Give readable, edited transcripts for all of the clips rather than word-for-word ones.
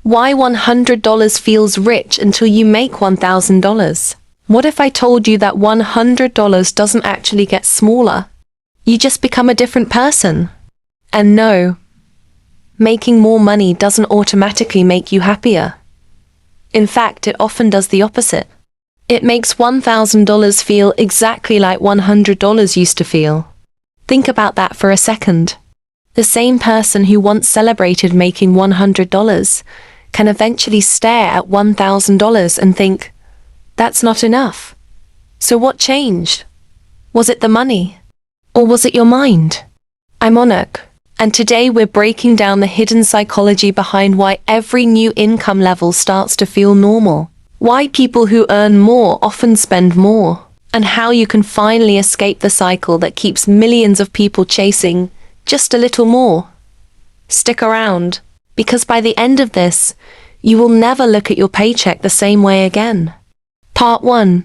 Why $100 feels rich until you make $1,000. What if I told you that $100 doesn't actually get smaller? You just become a different person. And no, making more money doesn't automatically make you happier. In fact, it often does the opposite. It makes $1,000 feel exactly like $100 used to feel. Think about that for a second. The same person who once celebrated making $100 can eventually stare at $1,000 and think, that's not enough. So what changed? Was it the money? Or was it your mind? I'm Hedonic, and today we're breaking down the hidden psychology behind why every new income level starts to feel normal, why people who earn more often spend more, and how you can finally escape the cycle that keeps millions of people chasing just a little more. Stick around, because by the end of this, you will never look at your paycheck the same way again. Part 1.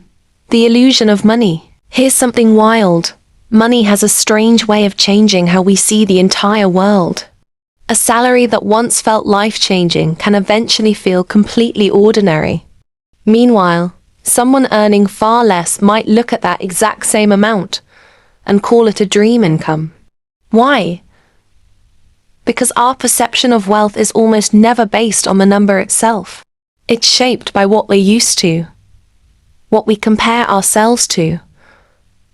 The illusion of money. Here's something wild. Money has a strange way of changing how we see the entire world. A salary that once felt life-changing can eventually feel completely ordinary. Meanwhile, someone earning far less might look at that exact same amount and call it a dream income. Why? Because our perception of wealth is almost never based on the number itself. It's shaped by what we're used to, what we compare ourselves to,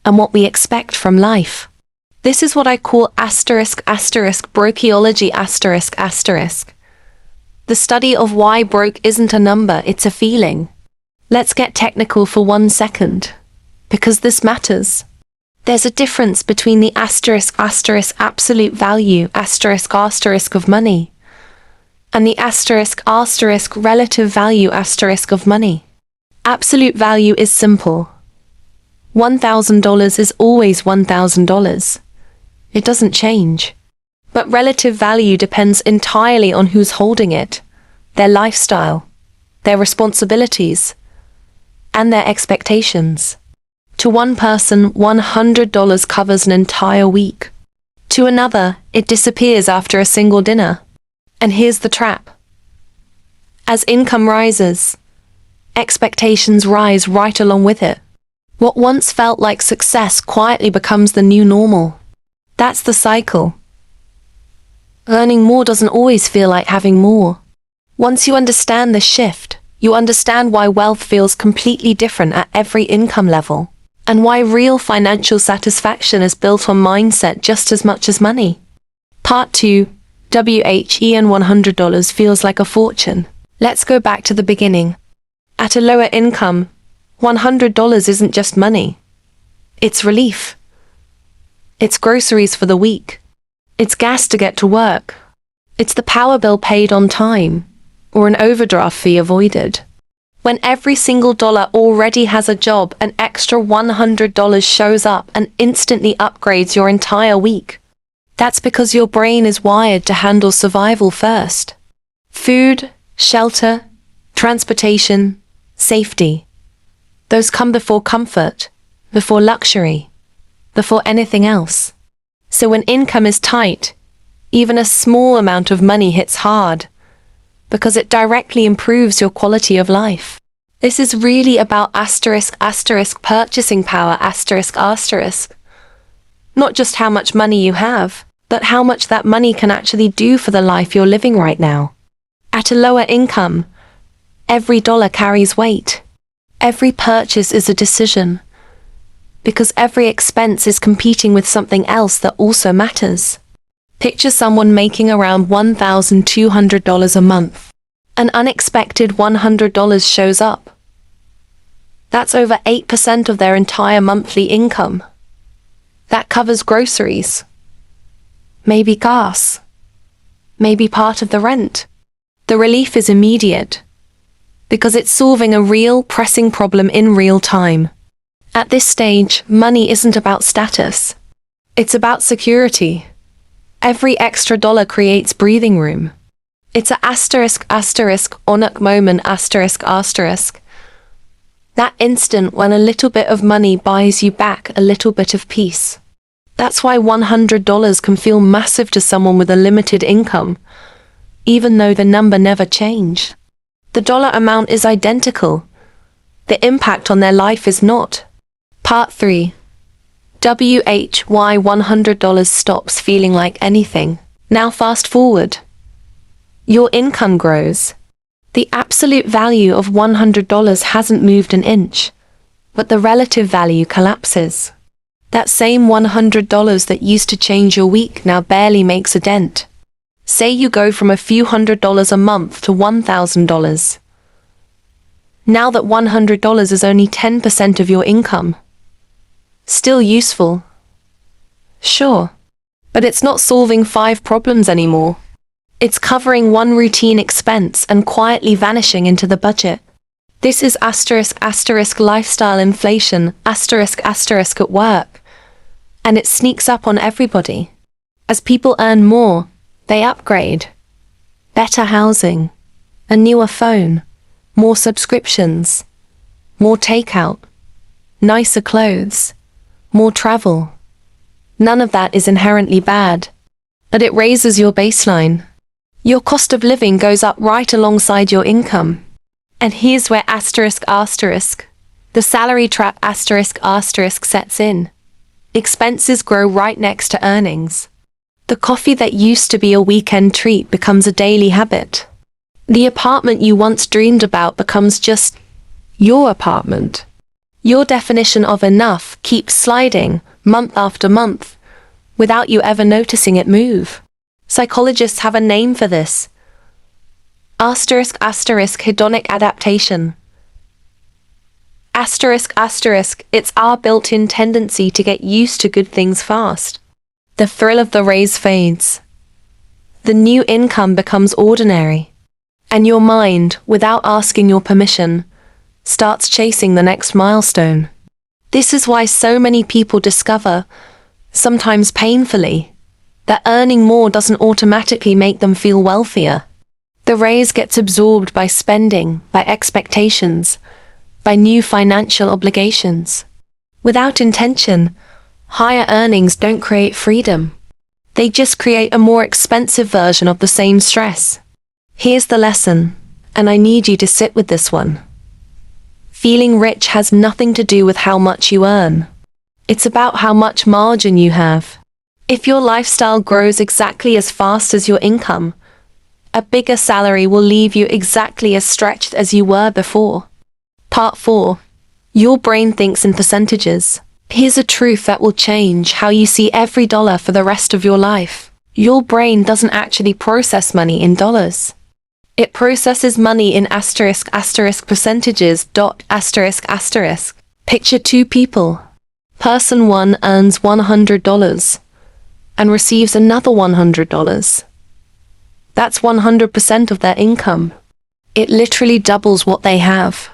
and what we expect from life. This is what I call brokeology ***. The study of why broke isn't a number, it's a feeling. Let's get technical for 1 second, because this matters. There's a difference between the *** absolute value *** of money and the *** relative value ** of money. Absolute value is simple. $1,000 is always $1,000. It doesn't change. But relative value depends entirely on who's holding it, their lifestyle, their responsibilities, and their expectations. To one person, $100 covers an entire week. To another, it disappears after a single dinner. And here's the trap. As income rises, expectations rise right along with it. What once felt like success quietly becomes the new normal. That's the cycle. Earning more doesn't always feel like having more. Once you understand the shift, you understand why wealth feels completely different at every income level, and why real financial satisfaction is built on mindset just as much as money. Part 2. WHEN $100 feels like a fortune. Let's go back to the beginning. At a lower income, $100 isn't just money. It's relief. It's groceries for the week. It's gas to get to work. It's the power bill paid on time, or an overdraft fee avoided. When every single dollar already has a job, an extra $100 shows up and instantly upgrades your entire week. That's because your brain is wired to handle survival first. Food, shelter, transportation, safety. Those come before comfort, before luxury, before anything else. So when income is tight, even a small amount of money hits hard, because it directly improves your quality of life. This is really about purchasing power ***. Not just how much money you have, but how much that money can actually do for the life you're living right now. At a lower income, every dollar carries weight. Every purchase is a decision, because every expense is competing with something else that also matters. Picture someone making around $1,200 a month. An unexpected $100 shows up. That's over 8% of their entire monthly income. That covers groceries, maybe gas, maybe part of the rent. The relief is immediate, because it's solving a real, pressing problem in real time. At this stage, money isn't about status. It's about security. Every extra dollar creates breathing room. It's a ***, moment ***. That instant when a little bit of money buys you back a little bit of peace. That's why $100 can feel massive to someone with a limited income, even though the number never changed. The dollar amount is identical. The impact on their life is not. Part 3. WHY $100 stops feeling like anything. Now fast forward. Your income grows. The absolute value of $100 hasn't moved an inch, but the relative value collapses. That same $100 that used to change your week now barely makes a dent. Say you go from a few $100s a month to $1,000. Now that $100 is only 10% of your income. Still useful. Sure. But it's not solving 5 problems anymore. It's covering one routine expense and quietly vanishing into the budget. This is *** lifestyle inflation *** at work. And it sneaks up on everybody. As people earn more, they upgrade. Better housing, a newer phone, more subscriptions, more takeout, nicer clothes, more travel. None of that is inherently bad, but it raises your baseline. Your cost of living goes up right alongside your income. And here's where ***, the salary trap *** sets in. Expenses grow right next to earnings. The coffee that used to be a weekend treat becomes a daily habit. The apartment you once dreamed about becomes just your apartment. Your definition of enough keeps sliding, month after month, without you ever noticing it move. Psychologists have a name for this. *** hedonic adaptation. ***, it's our built-in tendency to get used to good things fast. The thrill of the raise fades. The new income becomes ordinary. And your mind, without asking your permission, starts chasing the next milestone. This is why so many people discover, sometimes painfully, that earning more doesn't automatically make them feel wealthier. The raise gets absorbed by spending, by expectations, by new financial obligations. Without intention, higher earnings don't create freedom. They just create a more expensive version of the same stress. Here's the lesson, and I need you to sit with this one. Feeling rich has nothing to do with how much you earn. It's about how much margin you have. If your lifestyle grows exactly as fast as your income, a bigger salary will leave you exactly as stretched as you were before. Part 4. Your brain thinks in percentages. Here's a truth that will change how you see every dollar for the rest of your life. Your brain doesn't actually process money in dollars. It processes money in *** percentages. Picture 2 people. Person 1 earns $100 and receives another $100. That's 100% of their income. It literally doubles what they have.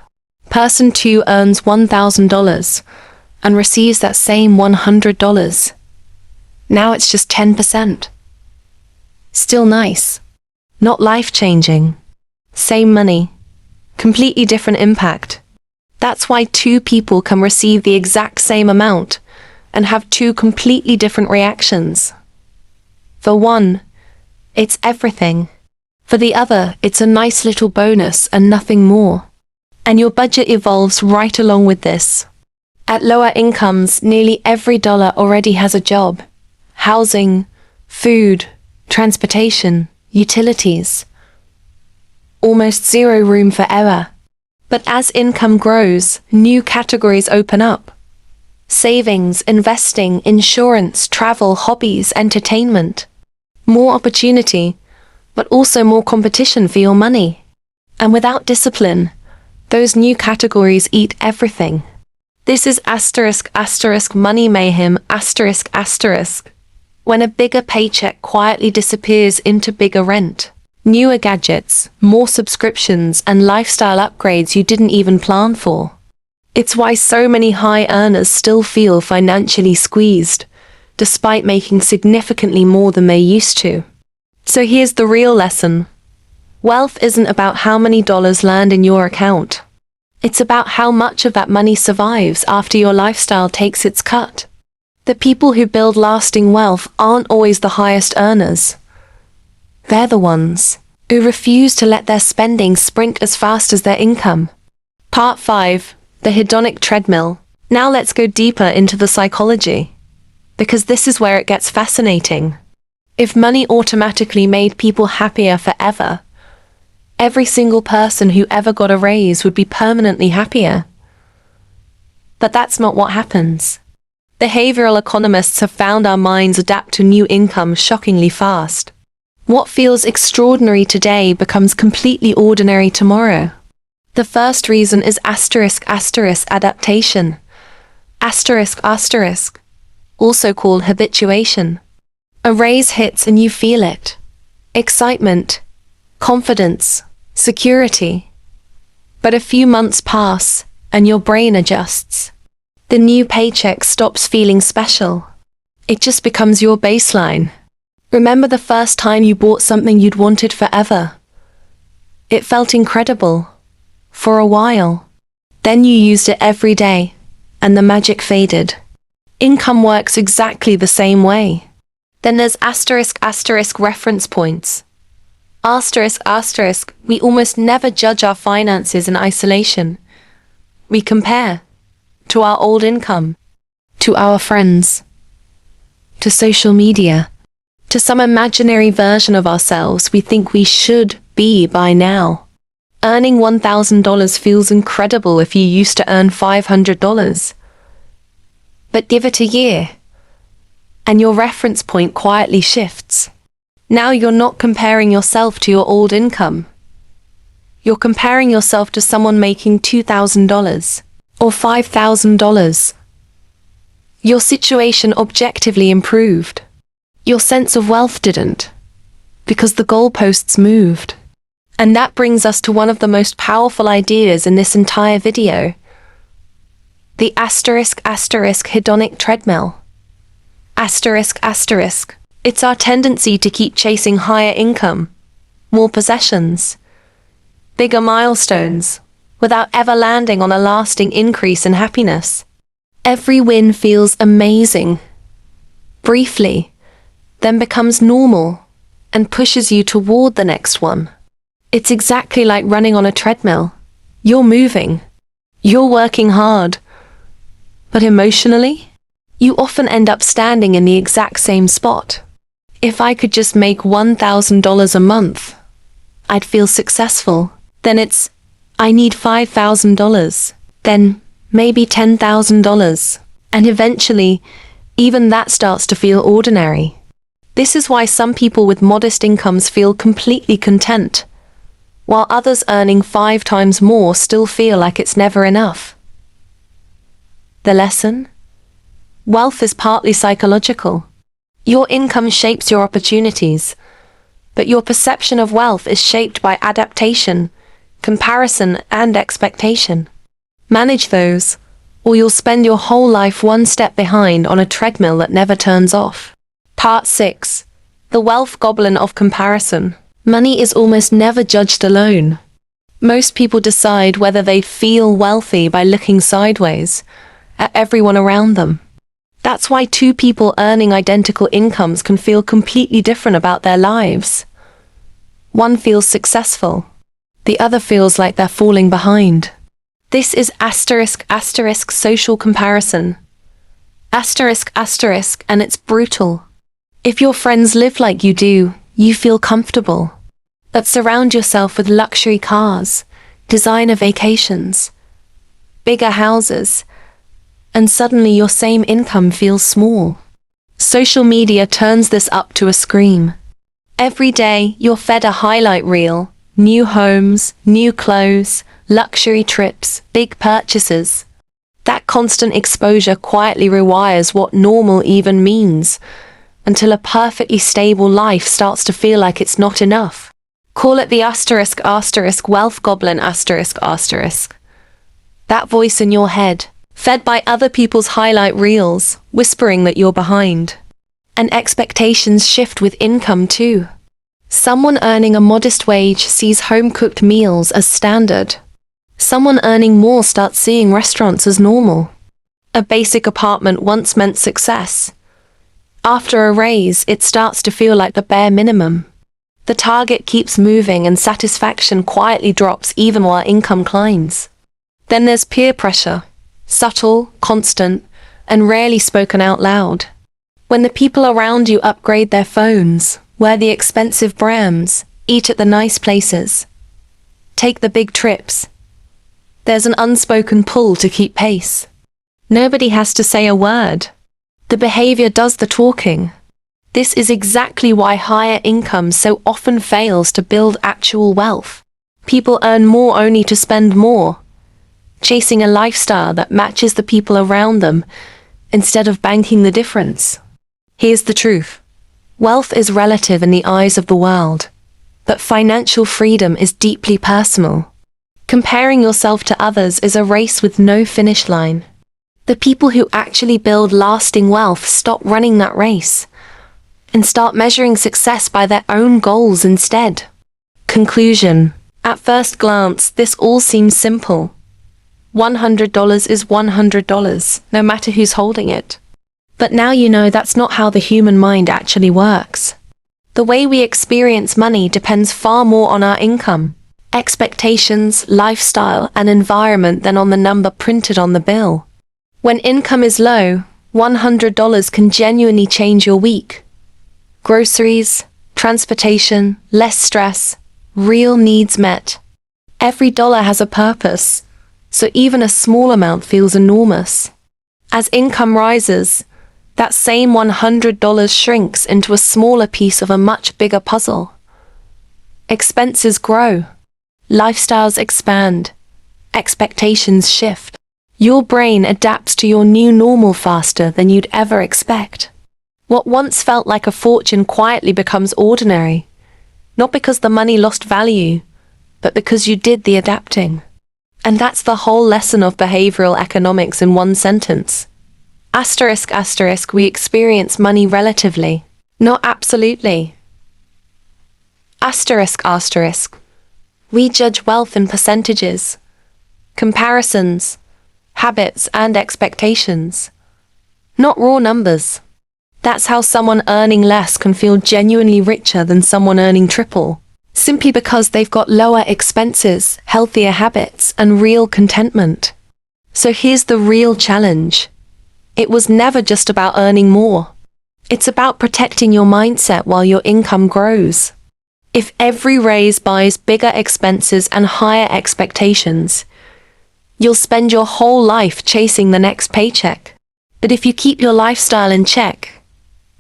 Person 2 earns $1,000 and receives that same $100. Now it's just 10%. Still nice. Not life-changing. Same money. Completely different impact. That's why 2 people can receive the exact same amount and have 2 completely different reactions. For one, it's everything. For the other, it's a nice little bonus and nothing more. And your budget evolves right along with this. At lower incomes, nearly every dollar already has a job. Housing, food, transportation, utilities. Almost zero room for error. But as income grows, new categories open up. Savings, investing, insurance, travel, hobbies, entertainment. More opportunity, but also more competition for your money. And without discipline, those new categories eat everything. This is *** money mayhem ***. When a bigger paycheck quietly disappears into bigger rent. Newer gadgets, more subscriptions, and lifestyle upgrades you didn't even plan for. It's why so many high earners still feel financially squeezed, despite making significantly more than they used to. So here's the real lesson. Wealth isn't about how many dollars land in your account. It's about how much of that money survives after your lifestyle takes its cut. The people who build lasting wealth aren't always the highest earners. They're the ones who refuse to let their spending sprint as fast as their income. Part 5. The Hedonic Treadmill. Now let's go deeper into the psychology, because this is where it gets fascinating. If money automatically made people happier forever, every single person who ever got a raise would be permanently happier. But that's not what happens. Behavioral economists have found our minds adapt to new income shockingly fast. What feels extraordinary today becomes completely ordinary tomorrow. The first reason is adaptation. Also called habituation. A raise hits and you feel it. Excitement, confidence, security. But a few months pass and your brain adjusts. The new paycheck stops feeling special. It just becomes your baseline. Remember the first time you bought something you'd wanted forever? It felt incredible. For a while. Then you used it every day, and the magic faded. Income works exactly the same way. Then there's reference points. We almost never judge our finances in isolation. We compare to our old income, to our friends, to social media, to some imaginary version of ourselves we think we should be by now. Earning $1,000 feels incredible if you used to earn $500. But give it a year, and your reference point quietly shifts. Now you're not comparing yourself to your old income. You're comparing yourself to someone making $2,000 or $5,000. Your situation objectively improved. Your sense of wealth didn't, because the goalposts moved. And that brings us to one of the most powerful ideas in this entire video. The hedonic treadmill. It's our tendency to keep chasing higher income, more possessions, bigger milestones, without ever landing on a lasting increase in happiness. Every win feels amazing, briefly, then becomes normal, and pushes you toward the next one. It's exactly like running on a treadmill. You're moving. You're working hard. But emotionally, you often end up standing in the exact same spot. If I could just make $1,000 a month, I'd feel successful. Then it's, I need $5,000. Then maybe $10,000. And eventually, even that starts to feel ordinary. This is why some people with modest incomes feel completely content, while others earning 5 times more still feel like it's never enough. The lesson? Wealth is partly psychological. Your income shapes your opportunities, but your perception of wealth is shaped by adaptation, comparison, and expectation. Manage those, or you'll spend your whole life one step behind on a treadmill that never turns off. Part 6. The Wealth Goblin of Comparison. Money is almost never judged alone. Most people decide whether they feel wealthy by looking sideways at everyone around them. That's why 2 people earning identical incomes can feel completely different about their lives. One feels successful. The other feels like they're falling behind. This is social comparison. And it's brutal. If your friends live like you do, you feel comfortable. But surround yourself with luxury cars, designer vacations, bigger houses, and suddenly your same income feels small. Social media turns this up to a scream. Every day, you're fed a highlight reel, new homes, new clothes, luxury trips, big purchases. That constant exposure quietly rewires what normal even means, until a perfectly stable life starts to feel like it's not enough. Call it the wealth goblin That voice in your head, fed by other people's highlight reels, whispering that you're behind. And expectations shift with income too. Someone earning a modest wage sees home-cooked meals as standard. Someone earning more starts seeing restaurants as normal. A basic apartment once meant success. After a raise, it starts to feel like the bare minimum. The target keeps moving and satisfaction quietly drops even while income climbs. Then there's peer pressure, subtle, constant, and rarely spoken out loud. When the people around you upgrade their phones, wear the expensive brands, eat at the nice places, take the big trips, there's an unspoken pull to keep pace. Nobody has to say a word. The behavior does the talking. This is exactly why higher income so often fails to build actual wealth. People earn more only to spend more, chasing a lifestyle that matches the people around them instead of banking the difference. Here's the truth. Wealth is relative in the eyes of the world, but financial freedom is deeply personal. Comparing yourself to others is a race with no finish line. The people who actually build lasting wealth stop running that race and start measuring success by their own goals instead. Conclusion. At first glance, this all seems simple. $100 is $100, no matter who's holding it. But now you know that's not how the human mind actually works. The way we experience money depends far more on our income, expectations, lifestyle, and environment than on the number printed on the bill. When income is low, $100 can genuinely change your week. Groceries, transportation, less stress, real needs met. Every dollar has a purpose, so even a small amount feels enormous. As income rises, that same $100 shrinks into a smaller piece of a much bigger puzzle. Expenses grow, lifestyles expand, expectations shift. Your brain adapts to your new normal faster than you'd ever expect. What once felt like a fortune quietly becomes ordinary, not because the money lost value, but because you did the adapting. And that's the whole lesson of behavioral economics in one sentence. Asterisk, asterisk, we experience money relatively, not absolutely. Asterisk, asterisk, we judge wealth in percentages, comparisons, habits, and expectations, not raw numbers. That's how someone earning less can feel genuinely richer than someone earning triple, simply because they've got lower expenses, healthier habits, and real contentment. So here's the real challenge. It was never just about earning more. It's about protecting your mindset while your income grows. If every raise buys bigger expenses and higher expectations, you'll spend your whole life chasing the next paycheck. But if you keep your lifestyle in check,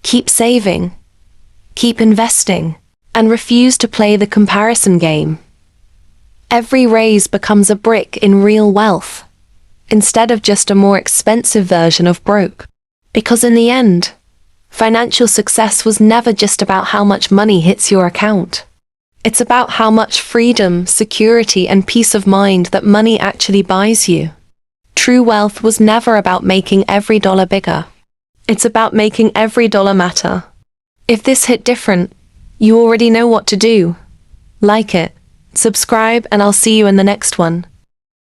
keep saving, keep investing, and refuse to play the comparison game, every raise becomes a brick in real wealth, instead of just a more expensive version of broke. Because in the end, financial success was never just about how much money hits your account. It's about how much freedom, security, and peace of mind that money actually buys you. True wealth was never about making every dollar bigger. It's about making every dollar matter. If this hit different, you already know what to do. Like it, subscribe, and I'll see you in the next one.